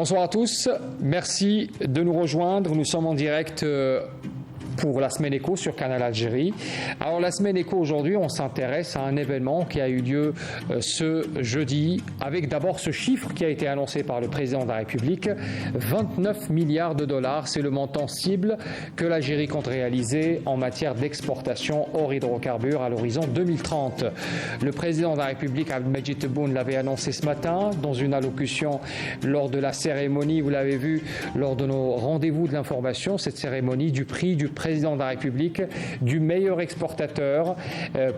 Bonsoir à tous, merci de nous rejoindre. Nous sommes en direct pour la Semaine Éco sur Canal Algérie. Alors la Semaine Éco aujourd'hui, on s'intéresse à un événement qui a eu lieu ce jeudi avec d'abord ce chiffre qui a été annoncé par le président de la République, 29 milliards de dollars, c'est le montant cible que l'Algérie compte réaliser en matière d'exportation hors hydrocarbures à l'horizon 2030. Le président de la République, Abdelmadjid Tebboune, l'avait annoncé ce matin dans une allocution lors de la cérémonie, vous l'avez vu, lors de nos rendez-vous de l'information, cette cérémonie du prix du président de la République du meilleur exportateur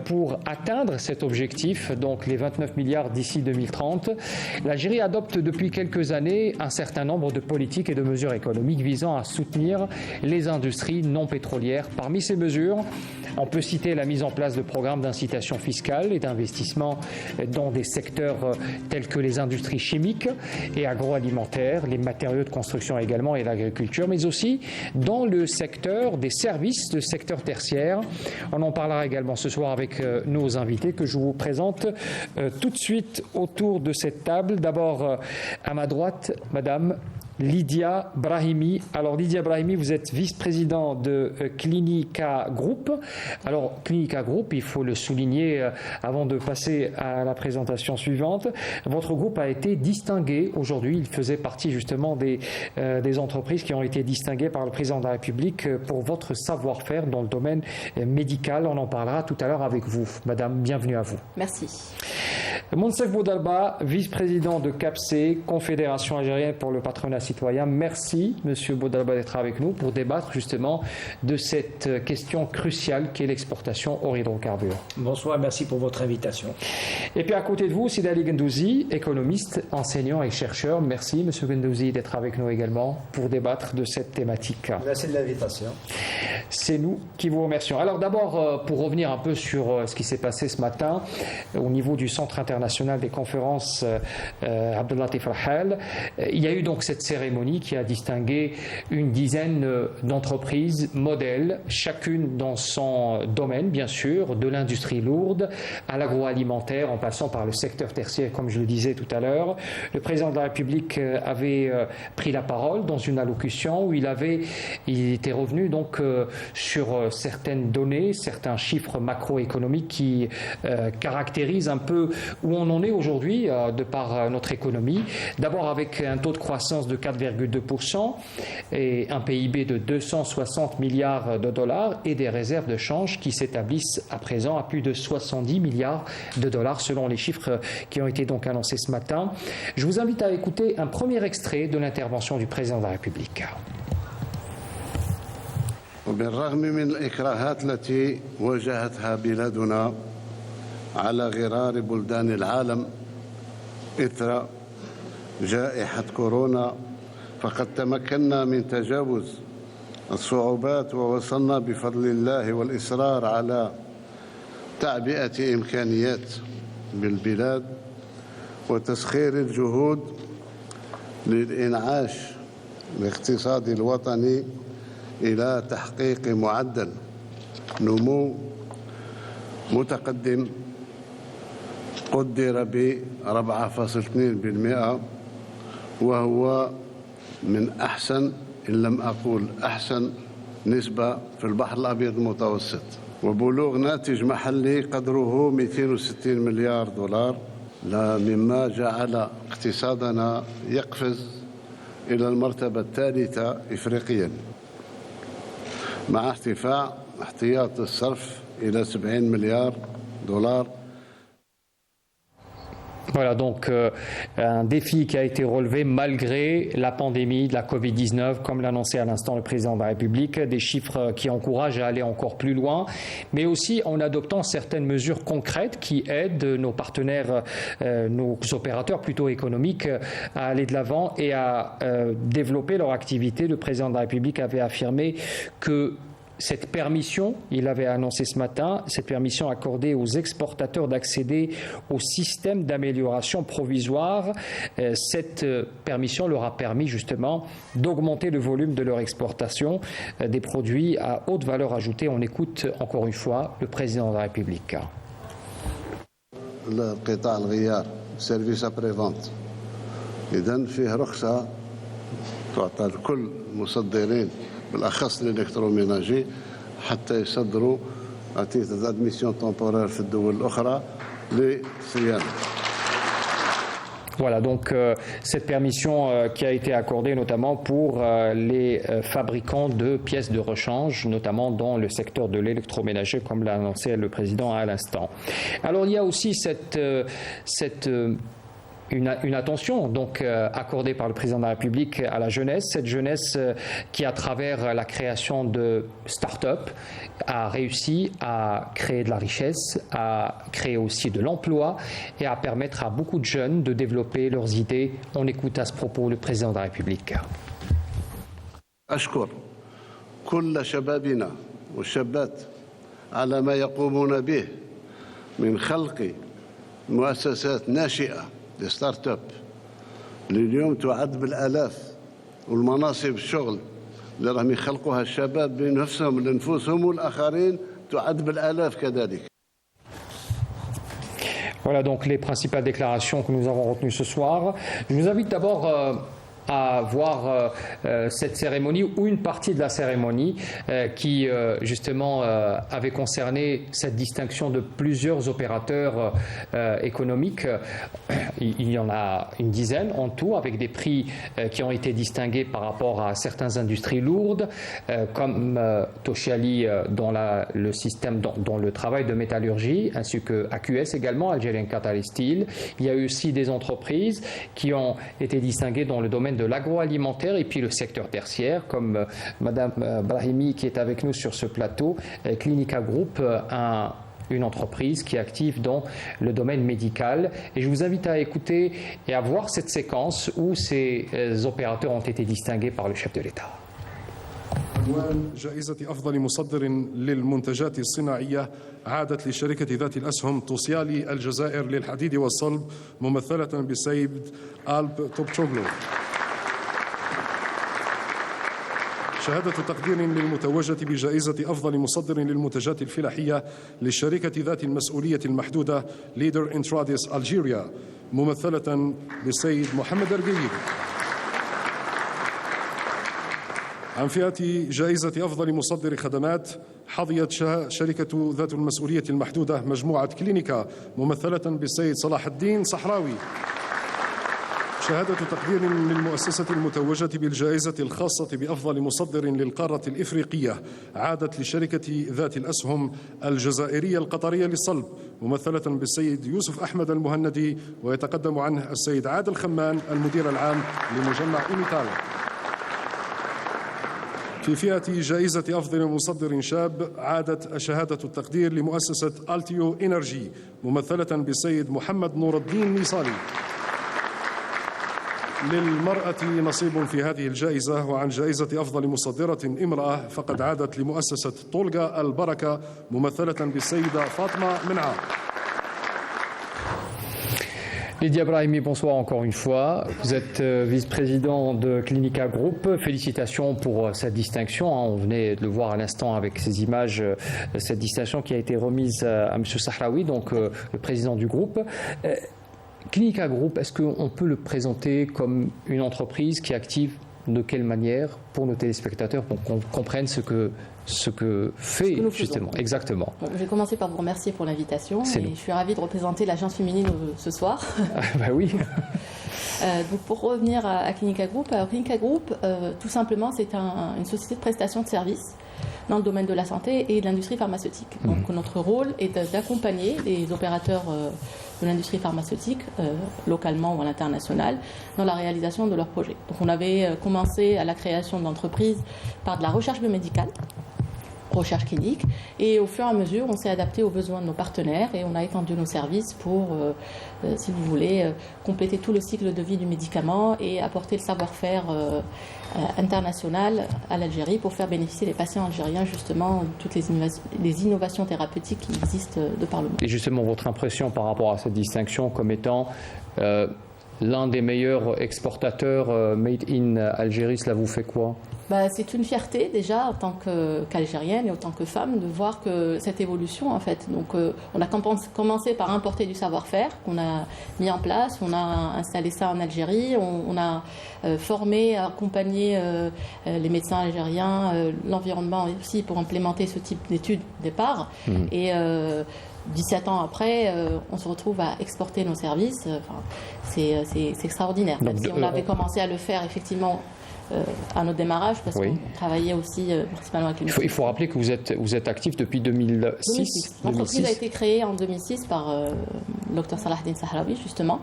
pour atteindre cet objectif, donc les 29 milliards d'ici 2030. L'Algérie adopte depuis quelques années un certain nombre de politiques et de mesures économiques visant à soutenir les industries non pétrolières. Parmi ces mesures, on peut citer la mise en place de programmes d'incitation fiscale et d'investissement dans des secteurs tels que les industries chimiques et agroalimentaires, les matériaux de construction également et l'agriculture, mais aussi dans le secteur des services, le secteur tertiaire. On en parlera également ce soir avec nos invités que je vous présente tout de suite autour de cette table. D'abord, à ma droite, Madame Lydia Brahimi. Alors Lydia Brahimi, vous êtes vice-président de Clinica Group. Alors Clinica Group, il faut le souligner avant de passer à la présentation suivante. Votre groupe a été distingué aujourd'hui. Il faisait partie justement des entreprises qui ont été distinguées par le président de la République pour votre savoir-faire dans le domaine médical. On en parlera tout à l'heure avec vous. Madame, bienvenue à vous. Merci. Monsef Boudalba, vice-président de CAPC, Confédération algérienne pour le patronat citoyen. Merci, Monsieur Boudalba, d'être avec nous pour débattre justement de cette question cruciale qui est l'exportation hors hydrocarbures. Bonsoir, merci pour votre invitation. Et puis à côté de vous, Sidali Gendouzi, économiste, enseignant et chercheur. Merci, Monsieur Gendouzi, d'être avec nous également pour débattre de cette thématique. Merci de l'invitation. C'est nous qui vous remercions. Alors d'abord, pour revenir un peu sur ce qui s'est passé ce matin au niveau du Centre international des conférences Abdellatif Rahal, il y a eu donc cette cérémonie qui a distingué une dizaine d'entreprises modèles, chacune dans son domaine, bien sûr, de l'industrie lourde à l'agroalimentaire, en passant par le secteur tertiaire, comme je le disais tout à l'heure. Le président de la République avait pris la parole dans une allocution où il était revenu donc sur certaines données, certains chiffres macroéconomiques qui caractérisent un peu où on en est aujourd'hui de par notre économie. D'abord avec un taux de croissance de 4,2% et un PIB de 260 milliards de dollars et des réserves de change qui s'établissent à présent à plus de 70 milliards de dollars selon les chiffres qui ont été donc annoncés ce matin. Je vous invite à écouter un premier extrait de l'intervention du président de la République. وبالرغم من الإكراهات التي واجهتها بلادنا على غرار بلدان العالم إثر جائحة كورونا فقد تمكنا من تجاوز الصعوبات ووصلنا بفضل الله والإصرار على تعبئة إمكانيات بالبلاد وتسخير الجهود للإنعاش الاقتصادي الوطني إلى تحقيق معدل نمو متقدم قدر ب 4.2% وهو من أحسن إن لم أقول أحسن نسبة في البحر الأبيض المتوسط وبلوغ ناتج محلي قدره 260 مليار دولار مما جعل اقتصادنا يقفز إلى المرتبة الثالثة إفريقيا مع ارتفاع احتياط الصرف إلى 70 مليار دولار. Voilà donc un défi qui a été relevé malgré la pandémie de la Covid-19, comme l'annonçait à l'instant le président de la République, des chiffres qui encouragent à aller encore plus loin, mais aussi en adoptant certaines mesures concrètes qui aident nos partenaires, nos opérateurs plutôt économiques à aller de l'avant et à développer leur activité. Le président de la République avait affirmé que cette permission, il avait annoncé ce matin, cette permission accordée aux exportateurs d'accéder au système d'amélioration provisoire, cette permission leur a permis justement d'augmenter le volume de leur exportation des produits à haute valeur ajoutée. On écoute encore une fois le président de la République. القطاع الغيار سيرفيس ابري فونت اذا فيه رخصه تعطى لكل المصدرين بالأخص الإلكتروميناجي حتى يصدروا أتيت أدميسيون تمبورير في الدول الأخرى للصيانة. Voilà, donc cette permission qui a été accordée notamment pour les fabricants de pièces de rechange, notamment dans le secteur de l'électroménager, comme l'a annoncé le président à l'instant. Alors il y a aussi une attention donc accordée par le président de la République à la jeunesse, cette jeunesse qui à travers la création de start-up a réussi à créer de la richesse, à créer aussi de l'emploi et à permettre à beaucoup de jeunes de développer leurs idées. On écoute à ce propos le président de la République. أشكر كل شبابنا والشابات على ما يقومون به من خلق مؤسسات ناشئة لستارت اب اللي اليوم تعد بالالاف والمناصب الشغل اللي راهم يخلقوها الشباب بنفسهم لنفوسهم والاخرين تعد بالالاف كذلك. Voilà donc les principales déclarations que nous avons retenues ce soir. Je vous invite d'abord à voir cette cérémonie ou une partie de la cérémonie qui justement avait concerné cette distinction de plusieurs opérateurs économiques. Il y en a une dizaine en tout avec des prix qui ont été distingués par rapport à certaines industries lourdes comme Toshiali dans le système, dans le travail de métallurgie ainsi que AQS également, Algerian Catalyst Steel. Il y a eu aussi des entreprises qui ont été distinguées dans le domaine de l'agroalimentaire et puis le secteur tertiaire, comme Madame Brahimi qui est avec nous sur ce plateau, Clinica Group, une entreprise qui est active dans le domaine médical. Et je vous invite à écouter et à voir cette séquence où ces opérateurs ont été distingués par le chef de l'État. عنوان جائزة أفضل مصدر للمنتجات الصناعية عادت لشركة ذات الأسهم توسيالي الجزائر للحديد والصلب ممثلة بالسيد ألب توبشوغلو. شهادة تقدير للمتوجة بجائزة أفضل مصدر للمنتجات الفلاحية للشركة ذات المسؤولية المحدودة ليدر انتراديس ألجيريا ممثلة بالسيد محمد الرقيب. عن فئة جائزة أفضل مصدر خدمات حظيت شركة ذات المسؤولية المحدودة مجموعة كلينيكا ممثلة بالسيد صلاح الدين صحراوي. شهادة تقدير للمؤسسة المتوجة بالجائزة الخاصة بأفضل مصدر للقارة الإفريقية عادت لشركة ذات الأسهم الجزائرية القطرية للصلب ممثلة بالسيد يوسف أحمد المهندي ويتقدم عنه السيد عادل خمان المدير العام لمجمع إيميتال. في فئة جائزة أفضل مصدر شاب عادت شهادة التقدير لمؤسسة ألتيو إنرجي ممثلة بالسيد محمد نور الدين نيصالي. للمرأة نصيب في هذه الجائزة، وعن جائزة أفضل مصدرة امرأة فقد عادت لمؤسسة طولغا البركة ممثلة بالسيدة فاطمة منعا. Lydia Brahimi, bonsoir encore une fois. Vous êtes vice-président de Clinica Group. Félicitations pour cette distinction. On venait de le voir à l'instant avec ces images, cette distinction qui a été remise à M. Sahraoui, donc le président du groupe. Clinica Group, est-ce qu'on peut le présenter comme une entreprise qui est active de quelle manière pour nos téléspectateurs, pour qu'on comprenne ce que fait justement. Exactement. Je vais commencer par vous remercier pour l'invitation. Je suis ravie de représenter l'agence féminine ce soir. Bah oui. Donc pour revenir à Clinica Group, alors Clinica Group, tout simplement, c'est une société de prestation de services dans le domaine de la santé et de l'industrie pharmaceutique. Donc notre rôle est d'accompagner les opérateurs de l'industrie pharmaceutique, localement ou à l'international, dans la réalisation de leurs projets. Donc on avait commencé à la création de l'entreprise par de la recherche biomédicale, recherche clinique, et au fur et à mesure, on s'est adapté aux besoins de nos partenaires et on a étendu nos services pour, si vous voulez, compléter tout le cycle de vie du médicament et apporter le savoir-faire international à l'Algérie pour faire bénéficier les patients algériens justement de toutes les innovations thérapeutiques qui existent de par le monde. Et justement, votre impression par rapport à cette distinction comme étant l'un des meilleurs exportateurs made in Algérie, cela vous fait quoi? C'est une fierté déjà en tant qu'Algérienne et en tant que femme de voir que cette évolution en fait. Donc on a commencé par importer du savoir-faire qu'on a mis en place, on a installé ça en Algérie, on a formé, accompagné les médecins algériens, l'environnement aussi pour implémenter ce type d'études au départ. Et 17 ans après, on se retrouve à exporter nos services. C'est extraordinaire. Même si on avait commencé à le faire effectivement à notre démarrage, parce qu'on travaillait aussi principalement avec les il faut rappeler que vous êtes actif depuis 2006. L'entreprise a été créée en 2006 par le Dr Salahdine Sahraoui, justement,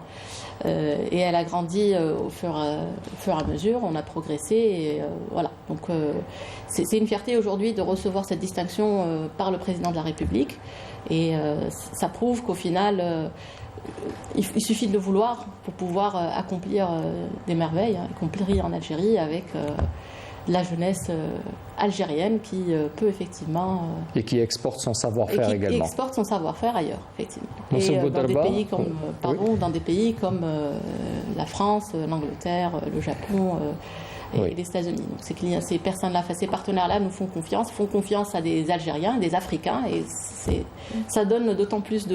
et elle a grandi au fur et à mesure, on a progressé, et voilà. Donc c'est une fierté aujourd'hui de recevoir cette distinction par le président de la République, et ça prouve qu'au final, il suffit de le vouloir pour pouvoir accomplir des merveilles, y compris en Algérie, avec la jeunesse algérienne qui peut effectivement... et qui exporte son savoir-faire également. Qui exporte son savoir-faire ailleurs, effectivement. Monsieur et Boudarba, dans des pays comme la France, l'Angleterre, le Japon... et les États-Unis. Donc ces personnes-là, ces partenaires-là nous font confiance à des Algériens, des Africains, et ça donne d'autant plus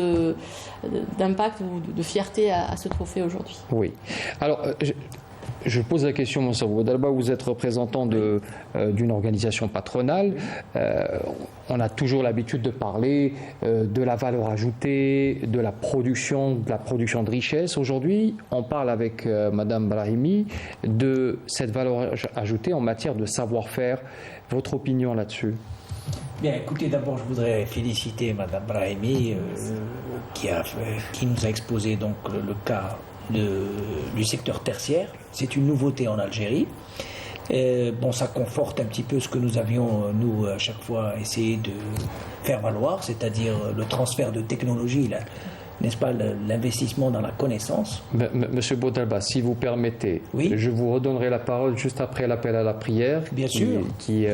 d'impact ou de fierté à ce trophée aujourd'hui. Oui. Alors, je pose la question, M. Boudarba, vous êtes représentant d'une organisation patronale. On a toujours l'habitude de parler de la valeur ajoutée, de la production de richesse. Aujourd'hui, on parle avec Mme Brahimi de cette valeur ajoutée en matière de savoir-faire. Votre opinion là-dessus? Bien, écoutez, d'abord, je voudrais féliciter Mme Brahimi qui nous a exposé donc le cas du secteur tertiaire. C'est une nouveauté en Algérie. Ça conforte un petit peu ce que nous avions, nous, à chaque fois, essayé de faire valoir, c'est-à-dire le transfert de technologie, n'est-ce pas, l'investissement dans la connaissance. Monsieur Boudarba, si vous permettez, je vous redonnerai la parole juste après l'appel à la prière, bien sûr, qui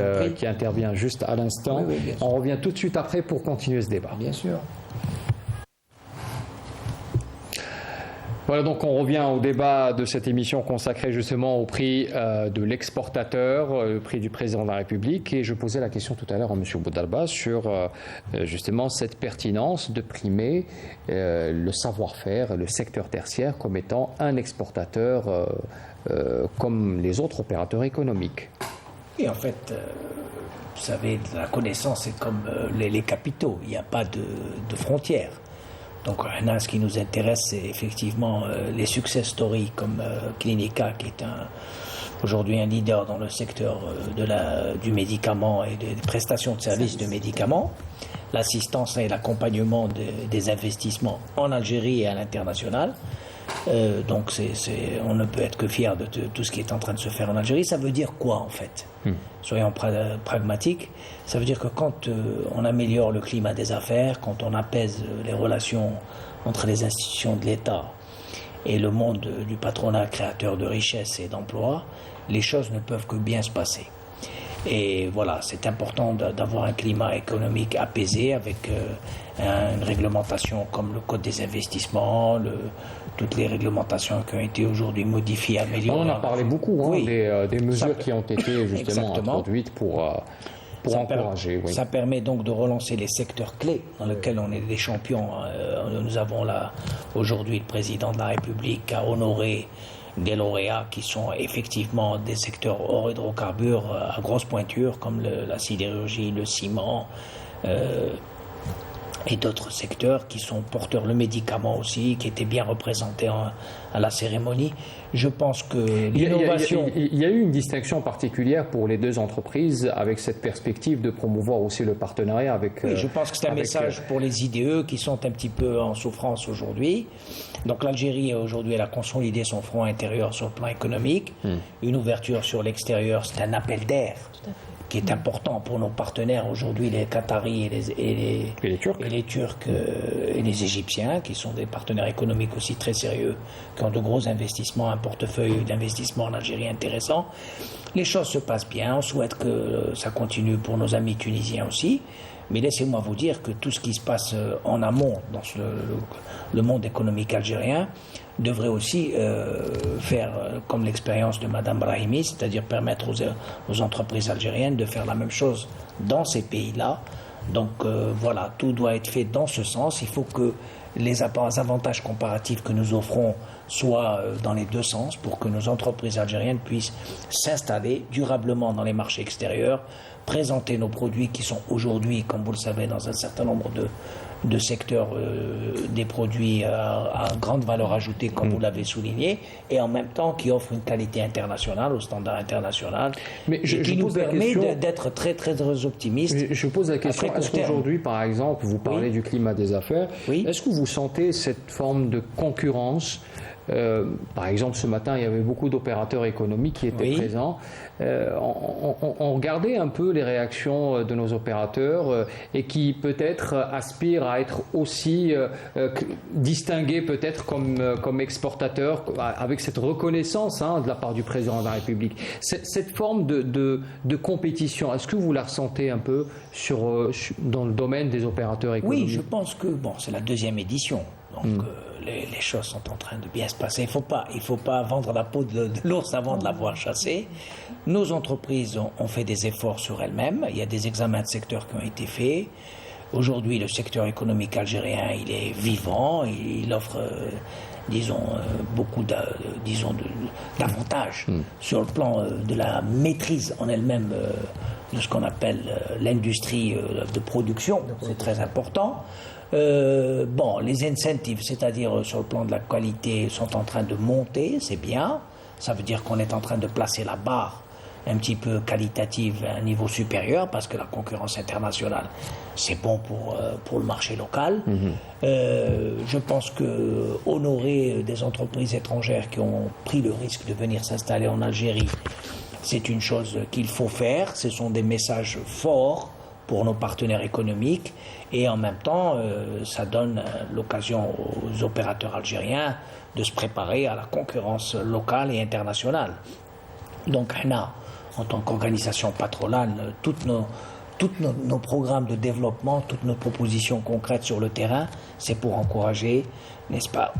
intervient juste à l'instant. On revient tout de suite après pour continuer ce débat. Bien sûr. Voilà, donc on revient au débat de cette émission consacrée justement au prix de l'exportateur, le prix du président de la République. Et je posais la question tout à l'heure à M. Boudarba sur justement cette pertinence de primer le savoir-faire, le secteur tertiaire comme étant un exportateur comme les autres opérateurs économiques. Et en fait, vous savez, la connaissance c'est comme les capitaux, il n'y a pas de frontières. Donc, ce qui nous intéresse, c'est effectivement les success stories comme Clinica, qui est aujourd'hui un leader dans le secteur du médicament et des prestations de services de médicaments, l'assistance et l'accompagnement des investissements en Algérie et à l'international. Donc, on ne peut être que fier de tout ce qui est en train de se faire en Algérie. Ça veut dire quoi, en fait? Soyons pragmatiques. Ça veut dire que quand on améliore le climat des affaires, quand on apaise les relations entre les institutions de l'État et le monde du patronat créateur de richesses et d'emplois, les choses ne peuvent que bien se passer. Et voilà, c'est important d'avoir un climat économique apaisé avec une réglementation comme le Code des investissements, toutes les réglementations qui ont été aujourd'hui modifiées, améliorées. On en a parlé beaucoup, des mesures qui ont été justement introduites pour encourager. Ça permet donc de relancer les secteurs clés dans lesquels on est des champions. Nous avons là aujourd'hui le président de la République a honoré des lauréats qui sont effectivement des secteurs hors hydrocarbures à grosse pointure comme la sidérurgie, le ciment et d'autres secteurs qui sont porteurs, le médicament aussi, qui était bien représenté à la cérémonie. Je pense que l'innovation... Il y a eu une distinction particulière pour les deux entreprises avec cette perspective de promouvoir aussi le partenariat avec... Oui, je pense que c'est un message pour les IDE qui sont un petit peu en souffrance aujourd'hui. Donc l'Algérie, aujourd'hui, elle a consolidé son front intérieur sur le plan économique. Une ouverture sur l'extérieur, c'est un appel d'air qui est important pour nos partenaires aujourd'hui, les Qataris et les Turcs et les Égyptiens, qui sont des partenaires économiques aussi très sérieux, qui ont de gros investissements, un portefeuille d'investissement en Algérie intéressant. Les choses se passent bien, on souhaite que ça continue pour nos amis tunisiens aussi. Mais laissez-moi vous dire que tout ce qui se passe en amont dans le monde économique algérien devrait aussi faire comme l'expérience de Madame Brahimi, c'est-à-dire permettre aux entreprises algériennes de faire la même chose dans ces pays-là. Donc voilà, tout doit être fait dans ce sens. Il faut que les avantages comparatifs que nous offrons soient dans les deux sens pour que nos entreprises algériennes puissent s'installer durablement dans les marchés extérieurs, présenter nos produits qui sont aujourd'hui, comme vous le savez, dans un certain nombre de secteurs, des produits à grande valeur ajoutée, comme vous l'avez souligné, et en même temps qui offrent une qualité internationale, au standard international, Mais et qui nous pose la permet question- d'être très, très optimistes. Je pose la question, Après, est-ce court terme. qu'aujourd'hui, par exemple, vous parlez du climat des affaires, Oui. est-ce que vous sentez cette forme de concurrence? Par exemple, ce matin, il y avait beaucoup d'opérateurs économiques qui étaient Oui. présents. On regardait un peu les réactions de nos opérateurs et qui peut-être aspirent à être aussi distingués peut-être comme exportateurs, avec cette reconnaissance de la part du président de la République. Cette forme de compétition, est-ce que vous la ressentez un peu dans le domaine des opérateurs économiques? Oui, je pense que c'est la deuxième édition. Donc les choses sont en train de bien se passer. Il faut pas vendre la peau de l'ours avant de l'avoir chassé. Nos entreprises ont fait des efforts sur elles-mêmes. Il y a des examens de secteur qui ont été faits. Aujourd'hui, le secteur économique algérien, il est vivant. Il offre, beaucoup d'avantages sur le plan de la maîtrise en elle-même de ce qu'on appelle l'industrie de production. C'est très important. Les incentives, c'est-à-dire sur le plan de la qualité, sont en train de monter, c'est bien. Ça veut dire qu'on est en train de placer la barre un petit peu qualitative à un niveau supérieur parce que la concurrence internationale, c'est bon pour le marché local. Je pense que honorer des entreprises étrangères qui ont pris le risque de venir s'installer en Algérie, c'est une chose qu'il faut faire. Ce sont des messages forts pour nos partenaires économiques et en même temps ça donne l'occasion aux opérateurs algériens de se préparer à la concurrence locale et internationale. Donc en tant qu'organisation patronale, tous nos programmes de développement, toutes nos propositions concrètes sur le terrain, c'est pour encourager, n'est-ce pas,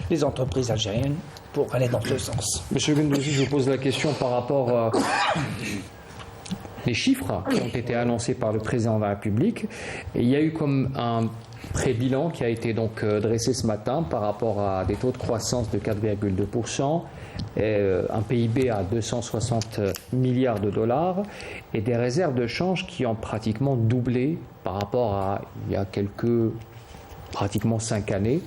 les entreprises algériennes pour aller dans ce sens. Monsieur Gendouzi, je vous pose la question par rapport à les chiffres qui ont été annoncés par le président de la République. Et il y a eu comme un pré-bilan qui a été donc dressé ce matin par rapport à des taux de croissance de 4,2%, un PIB à 260 milliards de dollars et des réserves de change qui ont pratiquement doublé par rapport à il y a pratiquement 5 années.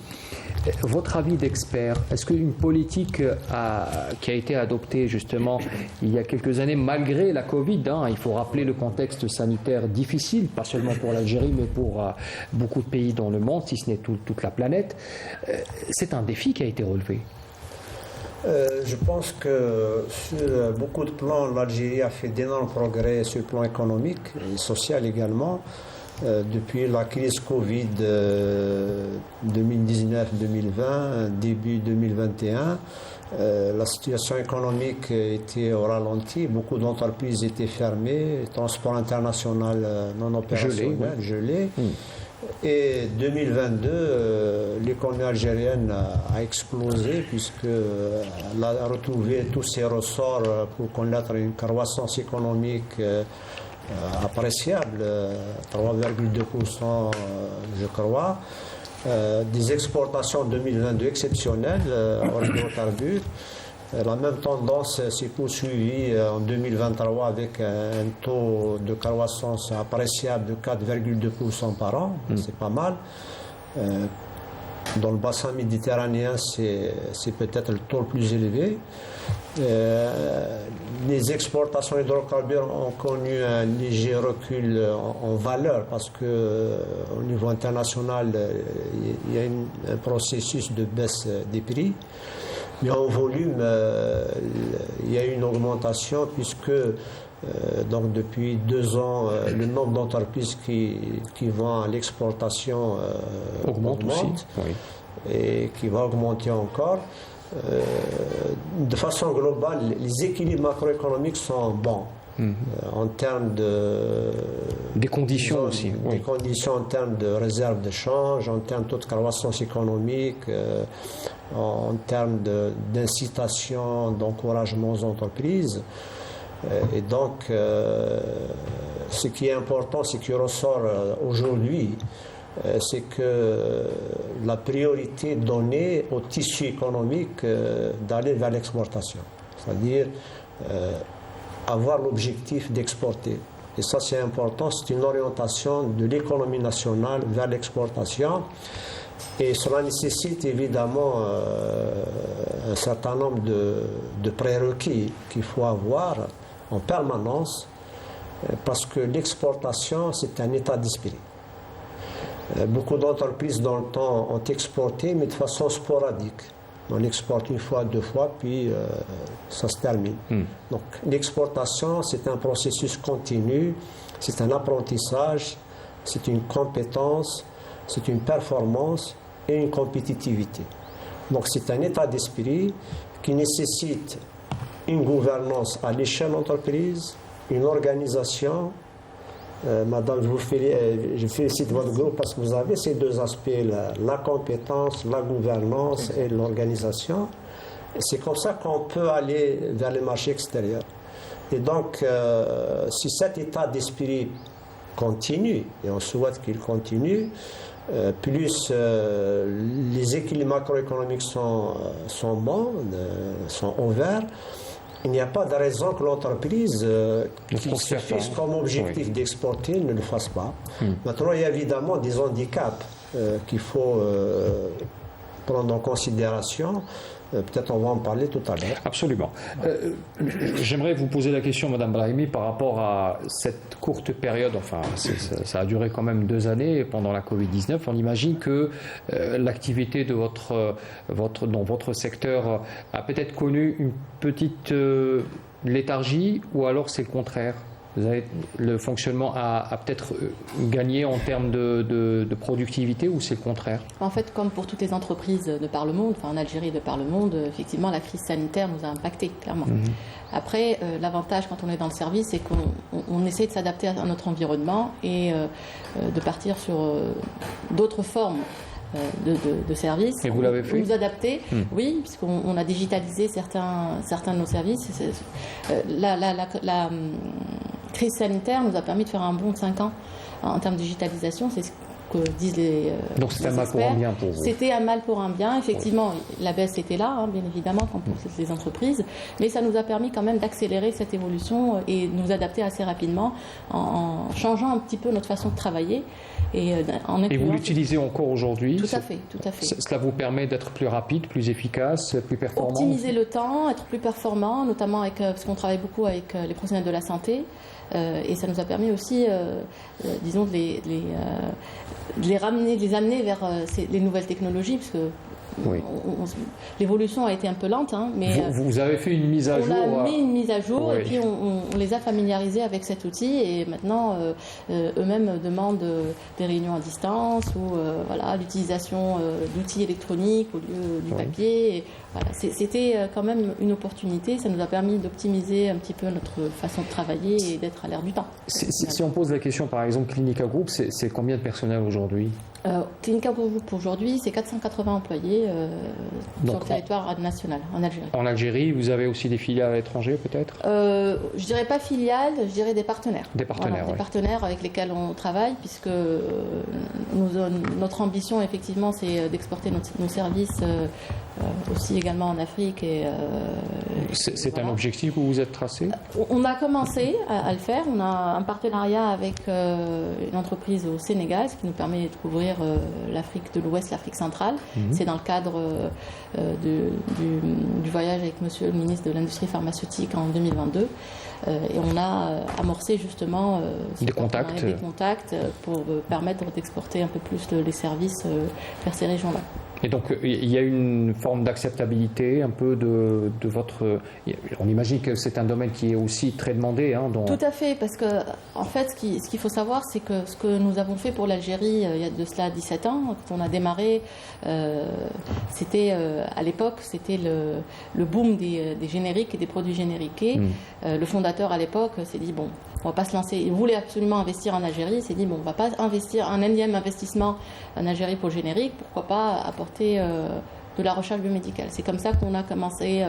Votre avis d'expert, est-ce qu'une politique qui a été adoptée justement il y a quelques années, malgré la Covid, il faut rappeler le contexte sanitaire difficile, pas seulement pour l'Algérie, mais pour beaucoup de pays dans le monde, si ce n'est toute la planète, c'est un défi qui a été relevé? Je pense que sur beaucoup de plans, l'Algérie a fait d'énormes progrès sur le plan économique et social également. Depuis la crise Covid 2019-2020, début 2021, la situation économique était au ralenti, beaucoup d'entreprises étaient fermées, le transport international non opérationnel, gelé. Et 2022, l'économie algérienne a explosé puisqu'elle a retrouvé tous ses ressorts pour connaître une croissance économique appréciable, 3,2% je crois, des exportations 2022 exceptionnelles hors hydrocarbures. La même tendance s'est poursuivie en 2023 avec un taux de croissance appréciable de 4,2% par an, c'est pas mal. Dans le bassin méditerranéen, c'est peut-être le taux le plus élevé. Les exportations d'hydrocarbures ont connu un léger recul en valeur parce qu'au niveau international, il y a un processus de baisse des prix. Mais en volume, il y a eu une augmentation puisque donc depuis 2 ans, le nombre d'entreprises qui vont à l'exportation Augmente aussi, oui. Et qui va augmenter encore. De façon globale, les équilibres macroéconomiques sont bons. en termes Des conditions disons, aussi. des Oui. conditions en termes de réserve de change, en termes de taux de croissance économique, en termes d'incitation, d'encouragement aux entreprises. Et donc, ce qui est important, ce qui ressort aujourd'hui, c'est que la priorité donnée au tissu économique d'aller vers l'exportation, c'est-à-dire avoir l'objectif d'exporter. Et ça, c'est important, c'est une orientation de l'économie nationale vers l'exportation. Et cela nécessite évidemment un certain nombre de prérequis qu'il faut avoir en permanence, parce que l'exportation, c'est un état d'esprit. Beaucoup d'entreprises dans le temps ont exporté, mais de façon sporadique. On exporte une fois, deux fois, puis ça se termine. Donc l'exportation, c'est un processus continu, c'est un apprentissage, c'est une compétence, c'est une performance et une compétitivité. Donc c'est un état d'esprit qui nécessite une gouvernance à l'échelle d'entreprise, une organisation. Madame, je félicite votre groupe parce que vous avez ces deux aspects, la compétence, la gouvernance et l'organisation. C'est comme ça qu'on peut aller vers les marchés extérieurs. Et donc, si cet état d'esprit continue, et on souhaite qu'il continue, plus les équilibres macroéconomiques sont bons, sont ouverts, il n'y a pas de raison que l'entreprise qui se fixe comme objectif d'exporter ne le fasse pas. Maintenant, il y a évidemment des handicaps qu'il faut prendre en considération. Peut-être on va en parler tout à l'heure. Absolument. J'aimerais vous poser la question, Madame Brahimi, par rapport à cette courte période, enfin ça a duré quand même 2 années pendant la Covid-19. On imagine que l'activité de dans votre secteur a peut-être connu une petite léthargie, ou alors c'est le contraire. Le fonctionnement a peut-être gagné en termes de productivité, ou c'est le contraire? En fait, comme pour toutes les entreprises de par le monde, enfin en Algérie de par le monde, effectivement, la crise sanitaire nous a impacté, clairement. Après, l'avantage quand on est dans le service, c'est qu'on essaie de s'adapter à notre environnement et de partir sur d'autres formes de services. Et vous l'avez fait? Nous adapter, oui, puisqu'on a digitalisé certains de nos services. La crise sanitaire nous a permis de faire un bond de 5 ans en termes de digitalisation. C'est ce que disent les Donc c'était un mal pour un bien pour vous. C'était un mal pour un bien. Effectivement, la baisse était là, bien évidemment, comme pour toutes les entreprises. Mais ça nous a permis quand même d'accélérer cette évolution et de nous adapter assez rapidement en changeant un petit peu notre façon de travailler. Et vous l'utilisez encore aujourd'hui? Tout à fait, tout à fait. Cela vous permet d'être plus rapide, plus efficace, plus performant? Optimiser le temps, être plus performant, notamment parce qu'on travaille beaucoup avec les professionnels de la santé. Et ça nous a permis aussi, disons, de les ramener, de les amener vers les nouvelles technologies, parce que l'évolution a été un peu lente, mais vous avez fait une mise à jour. On a mis une mise à jour, oui. Et puis on les a familiarisés avec cet outil, et maintenant eux-mêmes demandent des réunions à distance ou l'utilisation d'outils électroniques au lieu du papier. Et, voilà, c'était quand même une opportunité. Ça nous a permis d'optimiser un petit peu notre façon de travailler et d'être à l'air du temps. Si on pose la question, par exemple, Clinica Group, c'est combien de personnel aujourd'hui? Clinica Group aujourd'hui, c'est 480 employés sur le territoire national, en Algérie. En Algérie, vous avez aussi des filiales à l'étranger, peut-être? Je dirais pas filiales, je dirais des partenaires. Des partenaires, des partenaires avec lesquels on travaille, puisque notre ambition, effectivement, c'est d'exporter nos services aussi également en Afrique. C'est un objectif que vous vous êtes tracé? On a commencé à le faire. On a un partenariat avec une entreprise au Sénégal, ce qui nous permet de couvrir l'Afrique de l'Ouest, l'Afrique centrale. C'est dans le cadre du voyage avec monsieur le ministre de l'Industrie pharmaceutique en 2022. Et on a amorcé justement des contacts pour permettre d'exporter un peu plus les services vers ces régions-là. Et donc, il y a une forme d'acceptabilité un peu de votre... On imagine que c'est un domaine qui est aussi très demandé. Hein, Tout à fait, parce que, en fait, ce qu'il faut savoir, c'est que ce que nous avons fait pour l'Algérie il y a de cela 17 ans, quand on a démarré, c'était, à l'époque, c'était le boom des génériques et des produits génériqués. Le fondateur, à l'époque, s'est dit, bon, on va pas se lancer. Il voulait absolument investir en Algérie. Il s'est dit, bon, on va pas investir un énième investissement en Algérie pour le générique. Pourquoi pas apporter de la recherche biomédicale. C'est comme ça qu'on a commencé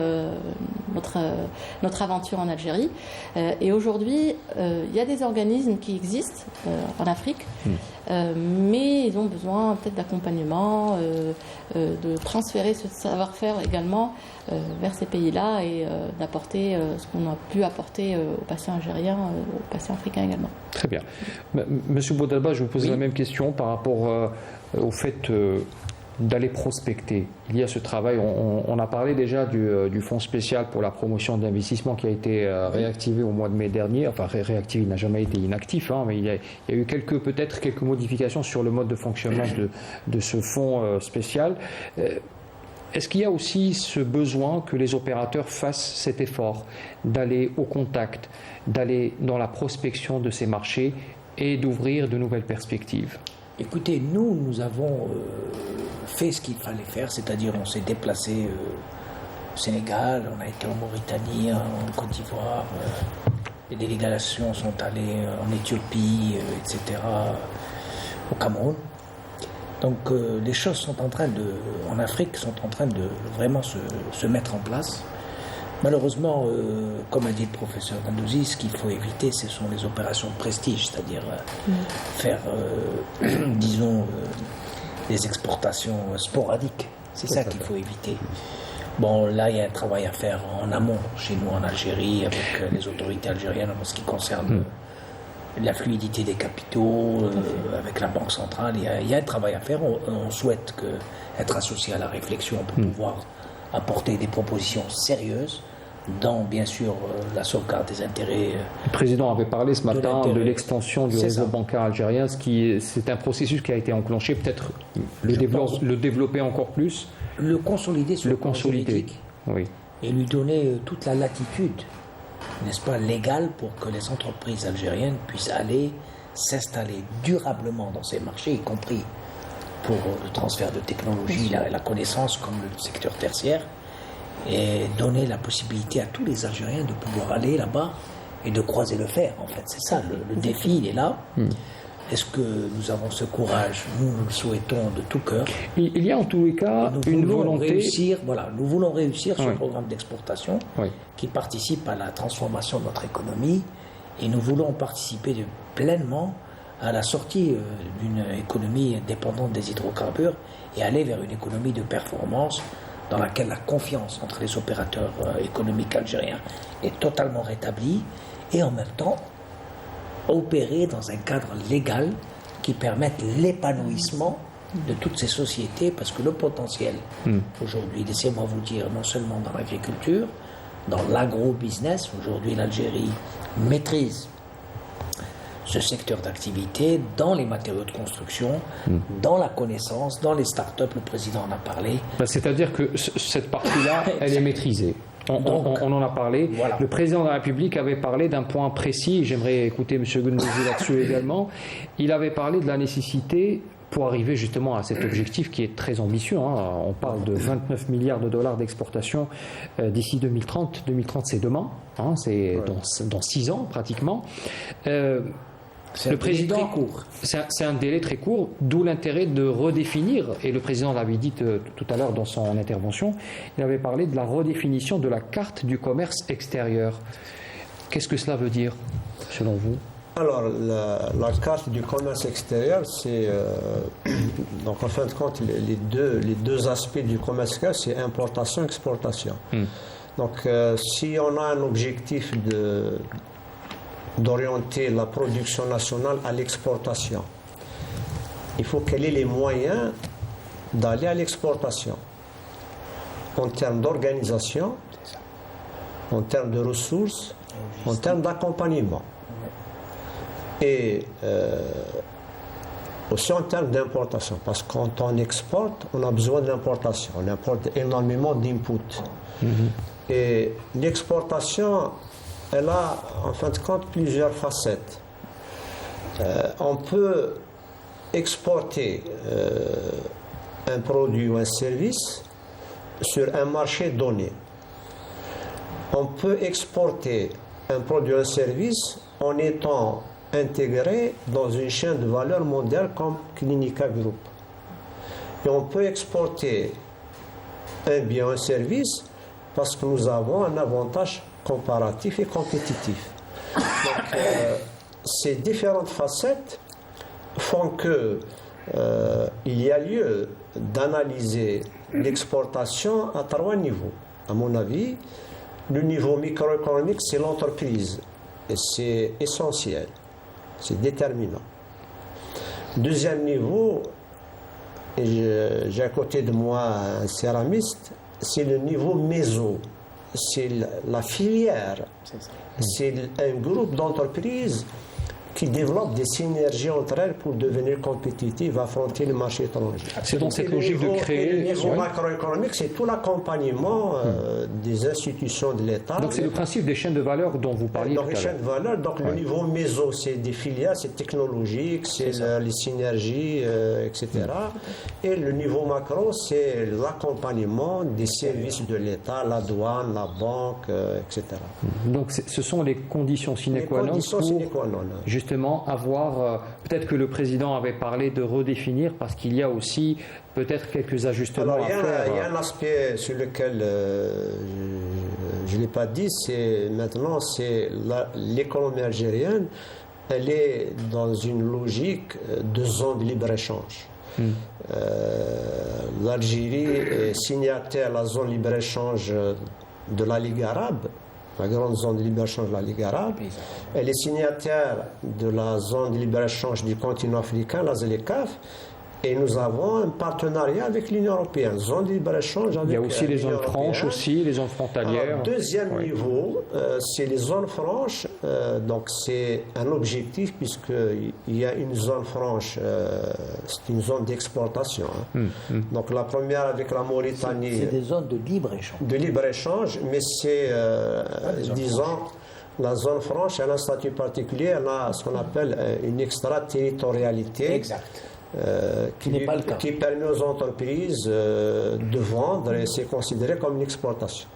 notre aventure en Algérie. Et aujourd'hui, il y a des organismes qui existent en Afrique, mais ils ont besoin peut-être d'accompagnement, de transférer ce savoir-faire également vers ces pays-là et d'apporter ce qu'on a pu apporter aux patients algériens, aux patients africains également. Très bien. Monsieur Boudelba, je vous pose la même question par rapport au fait d'aller prospecter. Il y a ce travail, on a parlé déjà du fonds spécial pour la promotion d'investissement qui a été réactivé au mois de mai dernier, enfin réactivé, il n'a jamais été inactif, hein, mais il y a eu peut-être quelques modifications sur le mode de fonctionnement de ce fonds spécial. Est-ce qu'il y a aussi ce besoin que les opérateurs fassent cet effort d'aller au contact, d'aller dans la prospection de ces marchés et d'ouvrir de nouvelles perspectives? Écoutez, nous avons fait ce qu'il fallait faire, c'est-à-dire on s'est déplacé au Sénégal, on a été en Mauritanie, en Côte d'Ivoire, les délégations sont allées en Éthiopie, etc., au Cameroun. Donc les choses sont en Afrique, sont en train de vraiment se mettre en place. Malheureusement, comme a dit le professeur Gandouzi, ce qu'il faut éviter, ce sont les opérations de prestige, c'est-à-dire faire, disons, des exportations sporadiques. C'est ça qu'il faut éviter. Bon, là, il y a un travail à faire en amont, chez nous en Algérie, avec les autorités algériennes en ce qui concerne la fluidité des capitaux, avec la Banque centrale. Il y a un travail à faire. On souhaite être associé à la réflexion pour pouvoir apporter des propositions sérieuses dans, bien sûr, la sauvegarde des intérêts. Le président avait parlé ce matin de l'extension du réseau bancaire algérien, c'est un processus qui a été enclenché, peut-être le développer encore plus. Le consolider sur le plan juridique, oui. Et lui donner toute la latitude, n'est-ce pas, légale pour que les entreprises algériennes puissent aller s'installer durablement dans ces marchés, y compris pour le transfert de technologie, la connaissance comme le secteur tertiaire, et donner la possibilité à tous les Algériens de pouvoir aller là-bas et de croiser le fer. En fait, c'est ça, le défi, il est là. Est-ce que nous avons ce courage? Nous le souhaitons de tout cœur. Il y a en tous les cas une volonté... Nous voulons réussir ce programme d'exportation qui participe à la transformation de notre économie, et nous voulons participer pleinement à la sortie d'une économie dépendante des hydrocarbures et aller vers une économie de performance dans laquelle la confiance entre les opérateurs économiques algériens est totalement rétablie, et en même temps opérer dans un cadre légal qui permette l'épanouissement de toutes ces sociétés, parce que le potentiel aujourd'hui, laissez-moi vous dire, non seulement dans l'agriculture, dans l'agro-business, aujourd'hui l'Algérie maîtrise ce secteur d'activité, dans les matériaux de construction, dans la connaissance, dans les start-up, le président en a parlé. C'est-à-dire que cette partie-là, elle est maîtrisée. On en a parlé. Voilà. Le président de la République avait parlé d'un point précis, j'aimerais écouter M. Gundouzi là-dessus également. Il avait parlé de la nécessité, pour arriver justement à cet objectif qui est très ambitieux, hein, on parle de 29 milliards de dollars d'exportation d'ici 2030. 2030, c'est demain, hein, c'est dans 6 ans pratiquement. C'est un délai très court, d'où l'intérêt de redéfinir, et le président l'avait dit tout à l'heure dans son intervention, il avait parlé de la redéfinition de la carte du commerce extérieur. Qu'est-ce que cela veut dire, selon vous? Alors, la carte du commerce extérieur, c'est... donc, en fin de compte, les deux aspects du commerce extérieur, c'est importation et exportation. Donc, si on a un objectif d'orienter la production nationale à l'exportation, il faut qu'elle ait les moyens d'aller à l'exportation en termes d'organisation, en termes de ressources, en termes d'accompagnement. Et aussi en termes d'importation, parce que quand on exporte, on a besoin d'importation. On importe énormément d'inputs. Et l'exportation, elle a en fin de compte plusieurs facettes. On peut exporter un produit ou un service sur un marché donné. On peut exporter un produit ou un service en étant intégré dans une chaîne de valeur mondiale comme Clinica Group. Et on peut exporter un bien ou un service parce que nous avons un avantage comparatif et compétitif. Donc, ces différentes facettes font que il y a lieu d'analyser l'exportation à 3 niveaux. À mon avis, le niveau microéconomique, c'est l'entreprise. Et c'est essentiel, c'est déterminant. Deuxième niveau, j'ai à côté de moi un céramiste, c'est le niveau méso. C'est la filière. C'est un groupe d'entreprises qui développent des synergies entre elles pour devenir compétitives, affronter le marché étranger. C'est dans cette logique de créer... Le niveau macroéconomique, c'est tout l'accompagnement des institutions de l'État. Donc c'est le principe des chaînes de valeur dont vous parliez tout à l'heure. Les chaînes de valeur, donc le niveau méso, c'est des filières, c'est technologique, c'est les synergies, etc. Et le niveau macro, c'est l'accompagnement des services de l'État, la douane, la banque, etc. Donc ce sont les conditions sine qua non pour justement avoir... peut-être que le président avait parlé de redéfinir parce qu'il y a aussi peut-être quelques ajustements à faire. Il y a un aspect sur lequel je ne l'ai pas dit, c'est maintenant l'économie algérienne, elle est dans une logique de zone de libre-échange. L'Algérie est signataire de la zone de libre-échange de la Ligue arabe, la grande zone de libre-échange de la Ligue arabe. Elle est signataire de la zone de libre-échange du continent africain, la ZLECAf. Et nous avons un partenariat avec l'Union européenne, zone de libre-échange avec l'Union européenne. Il y a aussi les zones franches, aussi, les zones frontalières. Alors, deuxième niveau, c'est les zones franches. Donc c'est un objectif puisqu'il y a une zone franche, c'est une zone d'exportation. Donc la première avec la Mauritanie. C'est des zones de libre-échange. De libre-échange, mais c'est, disons, la zone franche, elle a un statut particulier, elle a ce qu'on appelle une extraterritorialité. Exact. Qui permet aux entreprises de vendre et c'est considéré comme une exportation.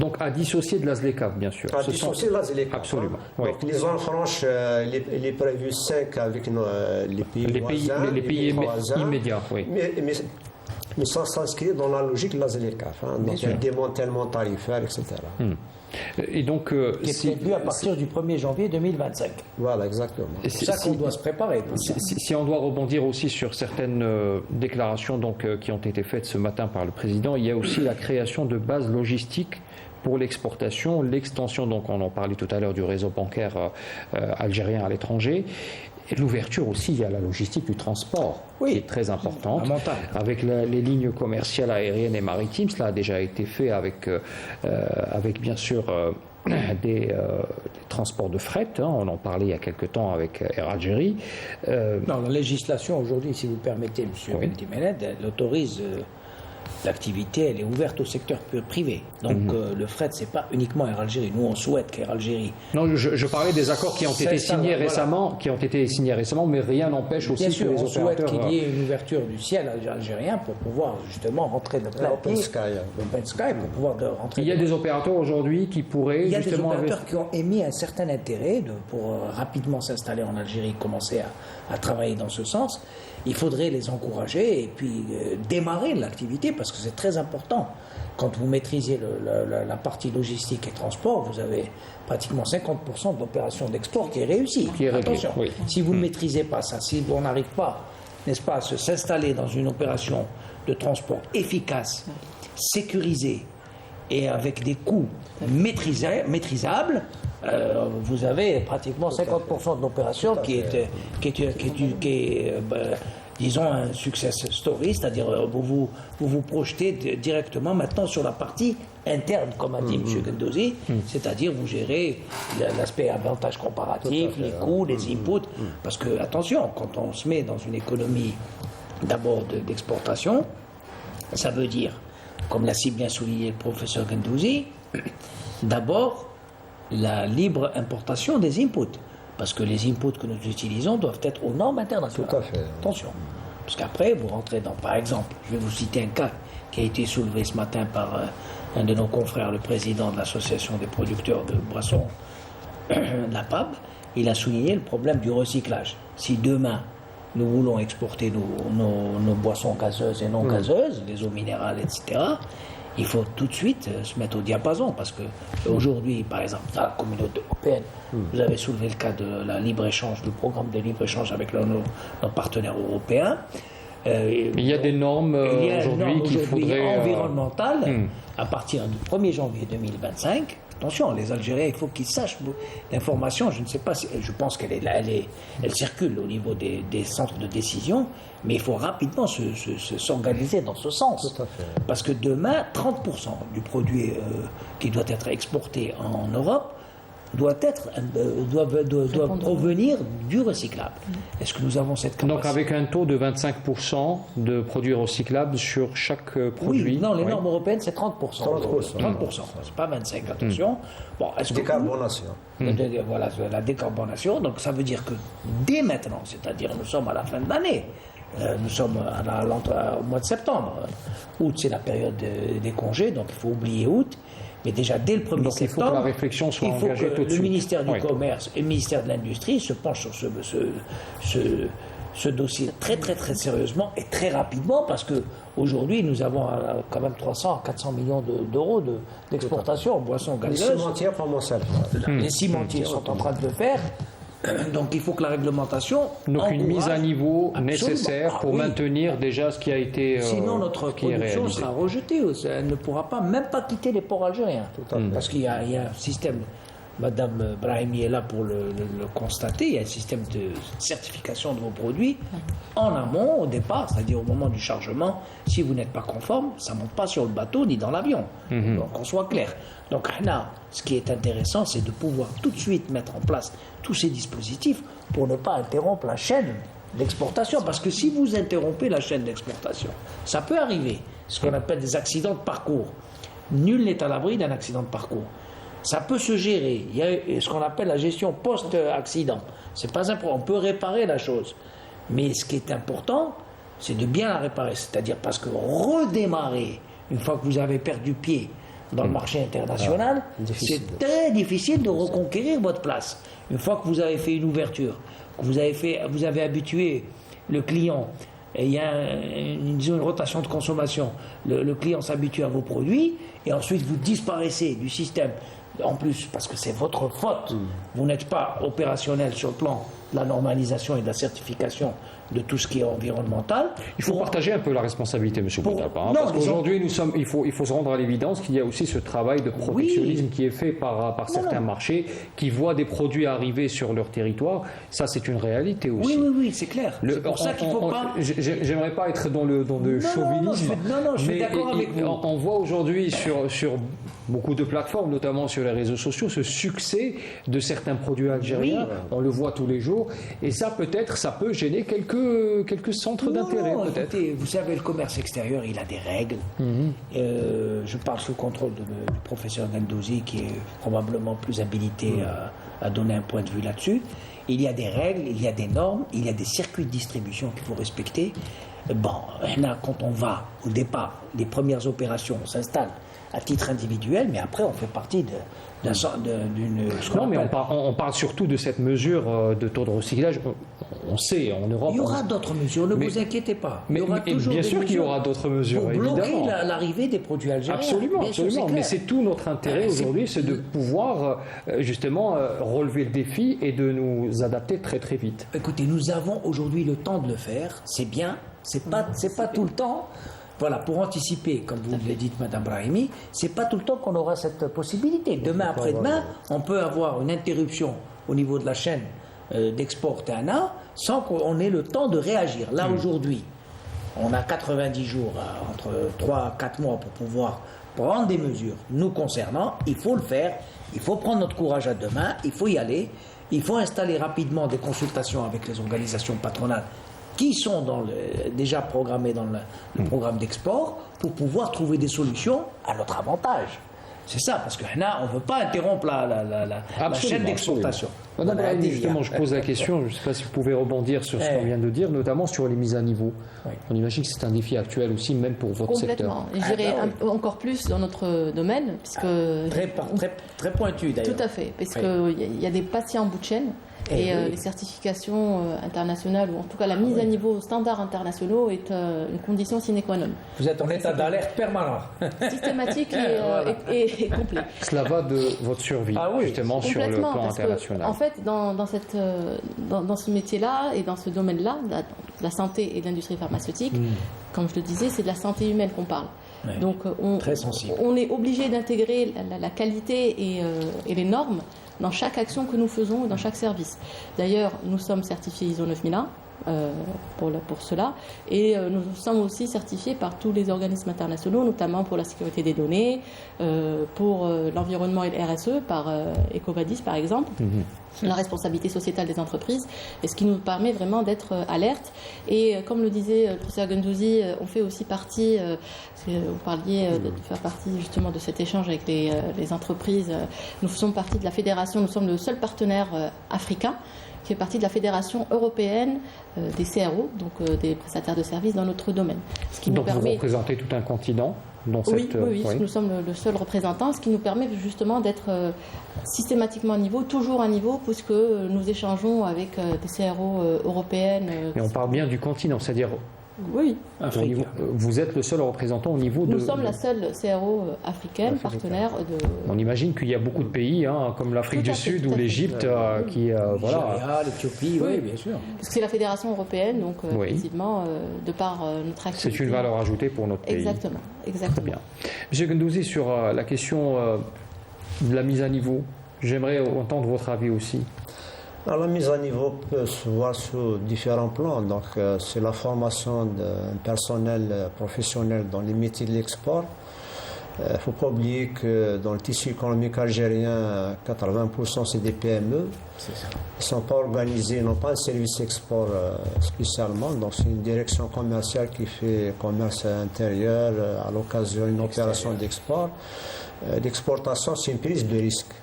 Donc à dissocier de la ZLECAf, bien sûr. À dissocier de la ZLECAf. Absolument. Donc les zones franches, il est prévu 5 avec les pays voisins. Les pays immédiats, oui. Mais ça s'inscrit dans la logique de la ZLECAf. Donc le démantèlement tarifaire, etc. Et donc, qui est prévu à partir du 1er janvier 2025. Voilà, exactement. C'est ça qu'on doit se préparer. Si on doit rebondir aussi sur certaines déclarations qui ont été faites ce matin par le président, il y a aussi la création de bases logistiques pour l'exportation, l'extension, donc on en parlait tout à l'heure du réseau bancaire algérien à l'étranger. Et l'ouverture aussi, il y a la logistique du transport, qui est très importante, avec les lignes commerciales aériennes et maritimes. Cela a déjà été fait avec bien sûr des transports de fret. On en parlait il y a quelque temps avec Air Algérie. Non, la législation aujourd'hui, si vous permettez, M. Beltiméned, elle autorise... L'activité, elle est ouverte au secteur privé. Donc le fret, c'est pas uniquement Air Algérie. Nous, on souhaite qu'Air Algérie... Non, je parlais des accords qui ont été signés récemment, mais rien n'empêche aussi que les opérateurs... on souhaite qu'il y ait une ouverture du ciel algérien pour pouvoir justement rentrer de plein pied. L'Open Sky, pour pouvoir rentrer... Il y a des opérateurs aujourd'hui qui pourraient justement... Il y a des opérateurs qui ont émis un certain intérêt pour rapidement s'installer en Algérie, commencer à travailler dans ce sens. Il faudrait les encourager et puis démarrer l'activité parce que c'est très important. Quand vous maîtrisez la partie logistique et transport, vous avez pratiquement 50% de l'opération d'export qui est réussie. Attention, si vous ne maîtrisez pas ça, si on n'arrive pas, n'est-ce pas, à s'installer dans une opération de transport efficace, sécurisée et avec des coûts maîtrisables, vous avez pratiquement 50% de l'opération qui est disons, un success story, c'est-à-dire vous vous projetez directement maintenant sur la partie interne, comme a dit M. Gendouzi, c'est-à-dire vous gérez l'aspect avantage comparatif, les coûts, les inputs, parce que, attention, quand on se met dans une économie d'abord d'exportation, ça veut dire, comme l'a si bien souligné le professeur Gendouzi, d'abord la libre importation des inputs. Parce que les inputs que nous utilisons doivent être aux normes internationales. Tout à fait. Attention. Parce qu'après, vous rentrez dans, par exemple, je vais vous citer un cas qui a été soulevé ce matin par un de nos confrères, le président de l'association des producteurs de boissons, la PAB. Il a souligné le problème du recyclage. Si demain, nous voulons exporter nos boissons gazeuses et non gazeuses, les eaux minérales, etc., il faut tout de suite se mettre au diapason, parce que aujourd'hui, par exemple, dans la communauté européenne, vous avez soulevé le cas de la libre-échange, du programme de libre-échange avec nos partenaires européens. Il y a des normes aujourd'hui qu'il faudrait... environnementales, à partir du 1er janvier 2025. Attention, les Algériens, il faut qu'ils sachent l'information. Je ne sais pas, je pense qu'elle elle circule au niveau des centres de décision, mais il faut rapidement s'organiser dans ce sens. Tout à fait. Parce que demain, 30% du produit qui doit être exporté en Europe doit provenir du recyclable. Est-ce que nous avons cette capacité? Donc avec un taux de 25% de produits recyclables sur chaque produit. Oui, non, les oui. normes européennes, c'est 30%. 30%. C'est pas 25%, attention. Bon, est-ce que Décarbonation. voilà, la décarbonation, donc ça veut dire que dès maintenant, c'est-à-dire nous sommes à la fin de l'année, nous sommes au mois de septembre. Août, c'est la période des congés, donc il faut oublier août. Mais déjà, dès le 1er Donc, septembre, il faut que la réflexion soit engagée tout de le suite. ministère du Oui. Commerce et le ministère de l'Industrie se penchent sur ce dossier très, très, très sérieusement et très rapidement, parce qu'aujourd'hui, nous avons quand même 300 à 400 millions d'euros d'exportation en boissons Les gazeuses. cimentières commencent à le faire. Les cimentiers sont en train de le faire. Donc il faut que la réglementation Donc une mise à encourage niveau absolument. nécessaire pour Ah oui. maintenir déjà ce qui a été Sinon, notre qui est production réalisé. sera rejetée. Elle ne pourra même pas quitter les ports algériens. Parce qu'il y a un système, Madame Brahimi est là pour le constater, il y a un système de certification de vos produits en amont, au départ, c'est-à-dire au moment du chargement. Si vous n'êtes pas conforme, ça ne monte pas sur le bateau ni dans l'avion. Donc qu'on soit clair. Donc là, ce qui est intéressant, c'est de pouvoir tout de suite mettre en place tous ces dispositifs pour ne pas interrompre la chaîne d'exportation. Parce que si vous interrompez la chaîne d'exportation, ça peut arriver, ce qu'on appelle des accidents de parcours. Nul n'est à l'abri d'un accident de parcours. Ça peut se gérer. Il y a ce qu'on appelle la gestion post-accident. C'est pas important. On peut réparer la chose. Mais ce qui est important, c'est de bien la réparer. C'est-à-dire parce que redémarrer, une fois que vous avez perdu pied dans le marché international, c'est très difficile de reconquérir votre place. Une fois que vous avez fait une ouverture, que vous avez habitué le client, et il y a une rotation de consommation, le client s'habitue à vos produits, et ensuite vous disparaissez du système. En plus, parce que c'est votre faute, vous n'êtes pas opérationnel sur le plan de la normalisation et de la certification de tout ce qui est environnemental. Il faut partager un peu la responsabilité, M. Boutapa. Non, Parce mais qu'aujourd'hui, il faut se rendre à l'évidence qu'il y a aussi ce travail de protectionnisme qui est fait par certains marchés qui voient des produits arriver sur leur territoire. Ça, c'est une réalité aussi. Oui, c'est clair. C'est pour ça qu'il ne faut pas... J'aimerais pas être dans le chauvinisme. Je suis mais d'accord avec vous. On voit aujourd'hui sur beaucoup de plateformes, notamment sur les réseaux sociaux, ce succès de certains produits algériens. Oui. On le voit tous les jours. Et ça, peut-être, ça peut gêner quelques centres d'intérêt, Non, peut-être. écoutez, vous savez, le commerce extérieur, il a des règles. Je parle sous le contrôle du professeur Gendouzi, qui est probablement plus habilité à donner un point de vue là-dessus. Il y a des règles, il y a des normes, il y a des circuits de distribution qu'il faut respecter. Bon, là, quand on va au départ, les premières opérations, on s'installe à titre individuel, mais après, on fait partie d'une... Non, mais on parle surtout de cette mesure de taux de recyclage. On sait, en Europe... Il y aura d'autres mesures, ne vous inquiétez pas. Il y aura toujours bien des sûr qu'il y mesures aura d'autres mesures, pour évidemment. bloquer l'arrivée des produits algériens. Absolument, Bien sûr, absolument. c'est Mais clair. c'est tout notre intérêt aujourd'hui, c'est de pouvoir justement relever le défi et de nous adapter très très vite. Écoutez, nous avons aujourd'hui le temps de le faire, c'est bien, c'est pas tout le temps. Voilà, pour anticiper, comme vous l'avez dit, Madame Brahimi, c'est pas tout le temps qu'on aura cette possibilité. Demain après-demain, on peut avoir une interruption au niveau de la chaîne d'export TANA sans qu'on ait le temps de réagir. Là, aujourd'hui, on a 90 jours, entre 3 et 4 mois pour pouvoir prendre des mesures nous concernant. Il faut le faire, il faut prendre notre courage à deux mains, il faut y aller, il faut installer rapidement des consultations avec les organisations patronales qui sont déjà programmées dans le programme d'export pour pouvoir trouver des solutions à notre avantage. C'est ça, parce que là, on ne veut pas interrompre la chaîne d'exportation. Madame Brahimi, justement, je pose la question, je ne sais pas si vous pouvez rebondir sur ce qu'on vient de dire, notamment sur les mises à niveau. Oui. On imagine que c'est un défi actuel aussi, même pour votre secteur. Complètement. Et je dirais encore plus dans notre domaine, puisque... Très pointu, d'ailleurs. Tout à fait, parce qu'il y a des patients en bout de chaîne. Et les certifications internationales, ou en tout cas la mise à niveau aux standards internationaux, est une condition sine qua non. Vous êtes en état d'alerte permanent. Systématique et complet. Cela va de votre survie, justement, sur le plan international. En fait, dans ce métier-là et dans ce domaine-là, la santé et l'industrie pharmaceutique, comme je le disais, c'est de la santé humaine qu'on parle. Ouais. Donc Très sensible. on est obligé d'intégrer la qualité et les normes dans chaque action que nous faisons et dans chaque service. D'ailleurs, nous sommes certifiés ISO 9001 pour cela, et nous sommes aussi certifiés par tous les organismes internationaux, notamment pour la sécurité des données, pour l'environnement et le RSE, par EcoVadis par exemple, la responsabilité sociétale des entreprises, et ce qui nous permet vraiment d'être alerte. Et comme le disait le professeur Gendouzi, on fait aussi partie, vous parliez de faire partie justement de cet échange avec les entreprises, nous faisons partie de la fédération, nous sommes le seul partenaire africain qui fait partie de la Fédération européenne des CRO, donc des prestataires de services dans notre domaine. Ce qui donc nous permet... vous représentez tout un continent dans Oui, cette... oui, nous sommes le seul représentant, ce qui nous permet justement d'être systématiquement à niveau, toujours à niveau, puisque nous échangeons avec des CRO européennes. Mais on parle bien du continent, c'est-à-dire... Oui, au niveau, vous êtes le seul représentant au niveau de... nous sommes la seule CRO africaine, partenaire de... On imagine qu'il y a beaucoup de pays, comme l'Afrique du Sud ou l'Égypte, qui... voilà. l'Éthiopie, oui, bien sûr. Parce que c'est la Fédération européenne, donc effectivement, de par notre activité... C'est une valeur ajoutée pour notre pays. Exactement. Très bien. Monsieur Gendouzi, sur la question de la mise à niveau, j'aimerais entendre votre avis aussi. Alors, la mise à niveau peut se voir sur différents plans. Donc, c'est la formation d'un personnel professionnel dans les métiers de l'export. Il ne faut pas oublier que dans le tissu économique algérien, 80% c'est des PME. Ils ne sont pas organisés, ils n'ont pas un service export spécialement. Donc, c'est une direction commerciale qui fait commerce intérieur à l'occasion d'une opération d'export. L'exportation, c'est une prise de risque.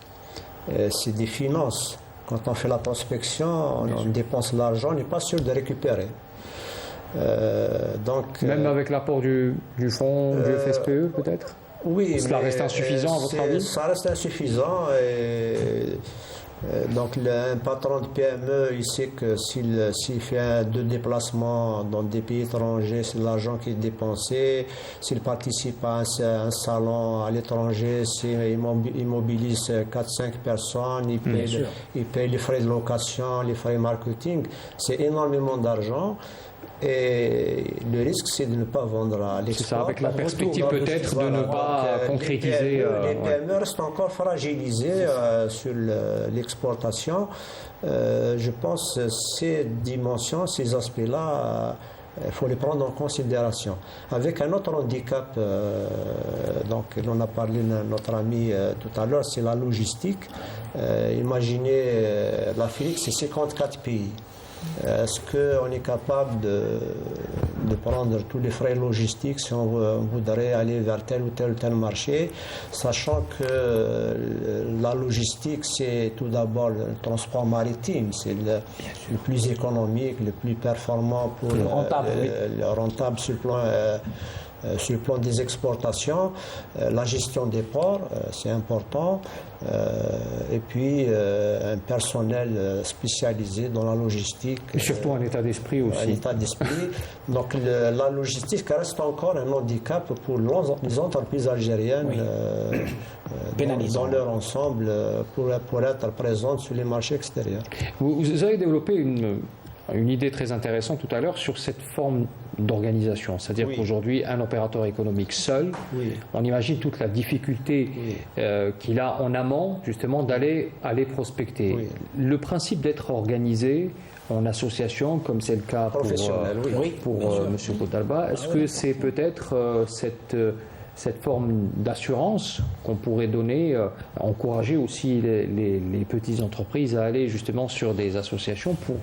C'est des finances. Quand on fait la prospection, on dépense l'argent, on n'est pas sûr de récupérer. Même avec l'apport du fonds du FSPE, peut-être? Oui, cela reste insuffisant à votre avis? Ça reste insuffisant. Donc un patron de PME, il sait que s'il fait 2 déplacements dans des pays étrangers, c'est de l'argent qui est dépensé. S'il participe à un salon à l'étranger, il mobilise 4-5 personnes, il paye les frais de location, les frais marketing. C'est énormément d'argent. Et le risque, c'est de ne pas vendre à l'export. C'est ça, avec la perspective peut-être de ne pas concrétiser. Les PME restent encore fragilisés sur l'exportation. Je pense que ces dimensions, ces aspects-là, il faut les prendre en considération. Avec un autre handicap, donc on a parlé de notre ami tout à l'heure, c'est la logistique. Imaginez, l'Afrique, c'est 54 pays. Est-ce qu'on est capable de prendre tous les frais logistiques si on voudrait aller vers tel ou tel marché, sachant que la logistique, c'est tout d'abord le transport maritime, c'est le plus économique, le plus performant pour le rentable sur le plan des exportations, la gestion des ports, c'est important, et puis un personnel spécialisé dans la logistique. Et surtout un état d'esprit aussi. Un état d'esprit. Donc la logistique reste encore un handicap pour les entreprises algériennes dans leur ensemble pour être présentes sur les marchés extérieurs. Vous avez développé une une idée très intéressante tout à l'heure sur cette forme d'organisation. C'est-à-dire Oui. qu'aujourd'hui, un opérateur économique seul, Oui. on imagine toute la difficulté qu'il a en amont, justement, d'aller prospecter. Oui. Le principe d'être organisé en association, comme c'est le cas pour Professionnel, oui. M. Boudalba, est-ce que c'est peut-être cette forme d'assurance qu'on pourrait donner, encourager aussi les petites entreprises à aller justement sur des associations pour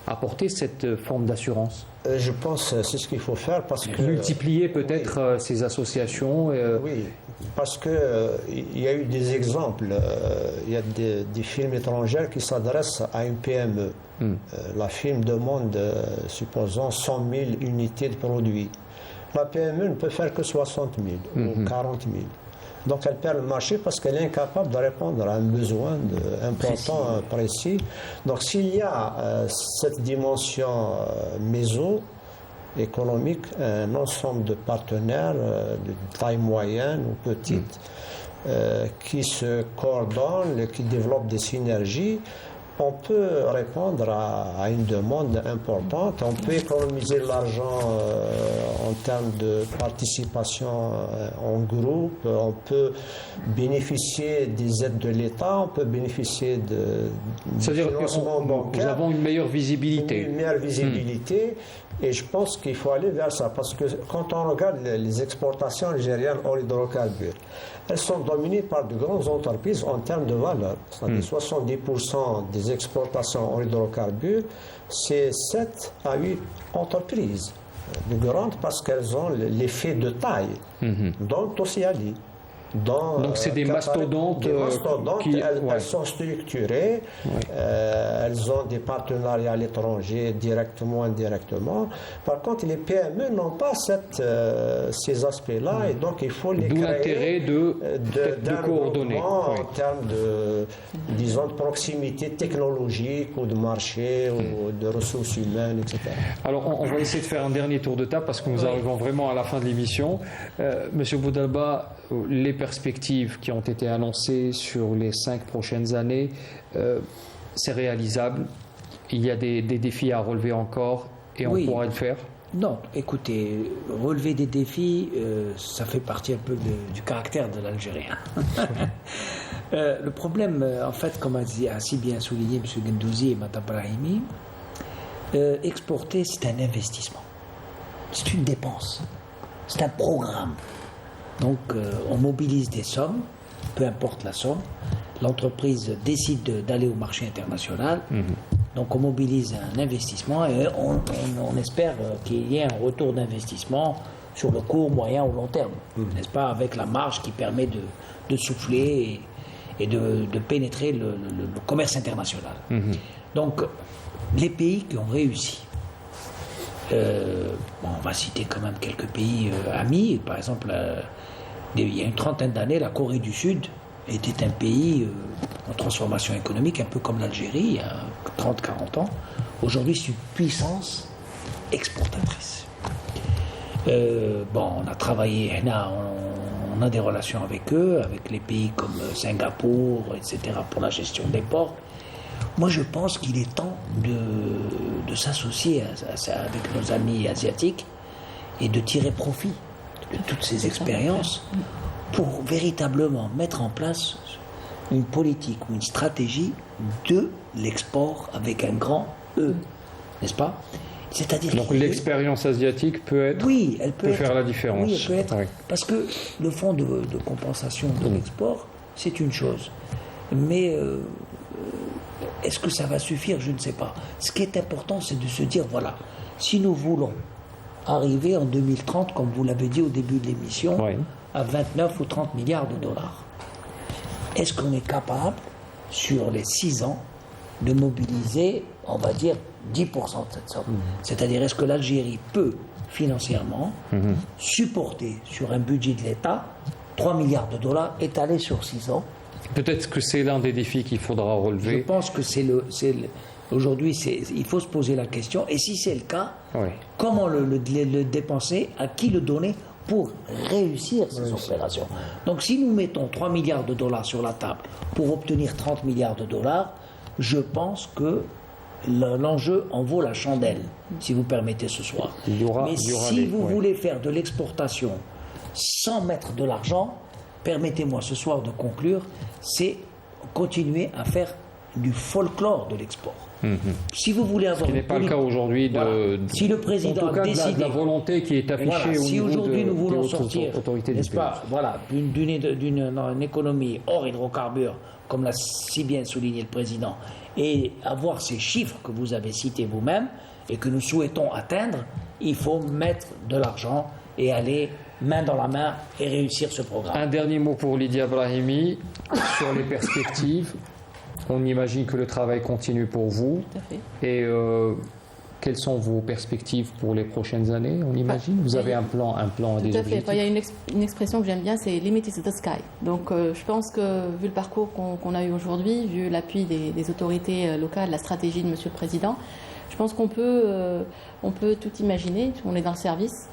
apporter cette forme d'assurance? Je pense que c'est ce qu'il faut faire parce que... Multiplier peut-être ces associations. Oui, parce que il y a eu des exemples. Il y a des firmes étrangères qui s'adressent à une PME. La firme demande, supposons, 100 000 unités de produits. La PME ne peut faire que 60 000 ou 40 000. Donc elle perd le marché parce qu'elle est incapable de répondre à un besoin important, précis. Donc s'il y a cette dimension économique, un ensemble de partenaires de taille moyenne ou petite qui se coordonnent, qui développent des synergies, on peut répondre à une demande importante, on peut économiser de l'argent en termes de participation en groupe, on peut bénéficier des aides de l'État, on peut bénéficier de C'est-à-dire financement que nous bancaire. avons une meilleure visibilité. Une meilleure visibilité, et je pense qu'il faut aller vers ça, parce que quand on regarde les exportations algériennes en hydrocarbures, elles sont dominées par de grandes entreprises en termes de valeur. C'est-à-dire 70% des exportations en hydrocarbures, c'est 7 à 8 entreprises de grandes parce qu'elles ont l'effet de taille, dont Tosyali. Donc c'est des mastodontes, des mastodontes, qui- elles sont structurées, elles ont des partenariats à l'étranger, directement, indirectement. Par contre, les PME n'ont pas ces aspects-là, et donc il faut les D'où créer l'intérêt de d'un coordonner. regroupement Oui. en termes de, disons, de proximité technologique ou de marché ou de ressources humaines, etc. Alors, on va essayer de faire un dernier tour de table parce que nous arrivons vraiment à la fin de l'émission. Monsieur Boudalba, les perspectives qui ont été annoncées sur les 5 prochaines années, c'est réalisable. Il y a des défis à relever encore et on Oui. pourra le faire. Non, écoutez, relever des défis, ça fait partie un peu du caractère de l'Algérien. Le problème, en fait, comme a si bien souligné M. Gendouzi et Mme Brahimi, exporter, c'est un investissement. C'est une dépense. C'est un programme. Donc, on mobilise des sommes, peu importe la somme. L'entreprise décide d'aller au marché international. Donc, on mobilise un investissement et on espère qu'il y ait un retour d'investissement sur le court, moyen ou long terme. N'est-ce pas? Avec la marge qui permet de souffler et de pénétrer le commerce international. Donc, les pays qui ont réussi, on va citer quand même quelques pays amis. Par exemple, il y a une trentaine d'années, la Corée du Sud était un pays en transformation économique, un peu comme l'Algérie, il y a 30-40 ans. Aujourd'hui, c'est une puissance exportatrice. On a travaillé, on a des relations avec eux, avec les pays comme Singapour, etc., pour la gestion des ports. Moi, je pense qu'il est temps de s'associer avec nos amis asiatiques et de tirer profit de toutes ces expériences pour véritablement mettre en place une politique ou une stratégie de l'export avec un grand E, n'est-ce pas? C'est-à-dire Donc l'expérience asiatique peut être, oui, elle peut faire la différence. Oui, elle peut être. Oui. Parce que le fonds de compensation de l'export, c'est une chose. Mais est-ce que ça va suffire? Je ne sais pas. Ce qui est important, c'est de se dire, voilà, si nous voulons arriver en 2030, comme vous l'avez dit au début de l'émission, Oui. à 29 ou 30 milliards de dollars, est-ce qu'on est capable, sur les 6 ans, de mobiliser, on va dire, 10% de cette somme? C'est-à-dire, est-ce que l'Algérie peut, financièrement, supporter sur un budget de l'État 3 milliards de dollars étalés sur 6 ans? Peut-être que c'est l'un des défis qu'il faudra Je relever. pense que aujourd'hui, il faut se poser la question. Et si c'est le cas, Oui. comment le dépenser? À qui le donner pour réussir ces opérations? Donc si nous mettons 3 milliards de dollars sur la table pour obtenir 30 milliards de dollars, je pense que l'enjeu en vaut la chandelle, si vous permettez ce soir. Il y aura Mais si les- vous ouais. voulez faire de l'exportation sans mettre de l'argent, permettez-moi ce soir de conclure, c'est continuer à faire du folklore de l'export. Si vous voulez avoir Ce qui n'est pas le cas aujourd'hui de, Voilà. Si le président en tout cas, a de la décidé, volonté qui est affichée voilà, au si niveau aujourd'hui nous des voulons autres sortir, autorités du n'est-ce pays. pas, voilà, d'une économie hors hydrocarbures, comme l'a si bien souligné le président, et avoir ces chiffres que vous avez cités vous-même et que nous souhaitons atteindre, il faut mettre de l'argent et aller main dans la main et réussir ce programme. Un dernier mot pour Lydia Brahimi sur les perspectives. On imagine que le travail continue pour vous. Tout à fait. Et quelles sont vos perspectives pour les prochaines années, on imagine? Vous avez un plan et des Tout à fait. objectifs? Il y a une expression que j'aime bien, c'est limit is the sky. Donc je pense que vu le parcours qu'on a eu aujourd'hui, vu l'appui des autorités locales, la stratégie de Monsieur le Président, je pense qu'on peut tout imaginer. On est dans le service,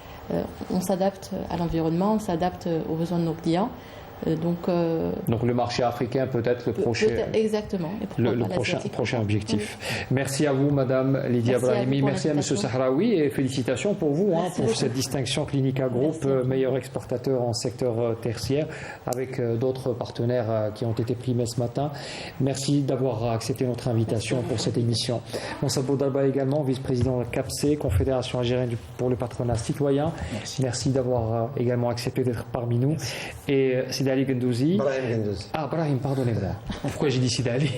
on s'adapte à l'environnement, on s'adapte aux besoins de nos clients. Donc le marché africain peut-être le prochain. Exactement. Et pourquoi Le pas l'asiatique. prochain objectif. Merci à vous, Madame Lydia Merci à vous Brahimi. pour Merci à Monsieur l'invitation. Sahraoui et félicitations pour vous Merci pour beaucoup. cette distinction Clinica Group, Merci beaucoup. meilleur exportateur en secteur tertiaire, avec d'autres partenaires qui ont été primés ce matin. Merci d'avoir accepté notre invitation pour cette émission. Moussa Boudalba également, vice-président de CAPC, Confédération algérienne pour le patronat citoyen. Merci d'avoir également accepté d'être parmi nous. Et Sidi Ali Gendouzi. Brahim Gendouzi. Ah, Brahim, pardonnez-moi. Pourquoi j'ai dit Sidi Ali?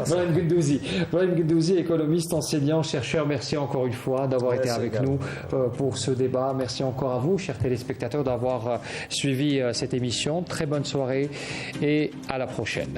Brahim Gendouzi. Brahim Gendouzi, économiste, enseignant, chercheur. Merci encore une fois d'avoir été Merci avec également. nous pour ce débat. Merci encore à vous, chers téléspectateurs, d'avoir suivi cette émission. Très bonne soirée et à la prochaine.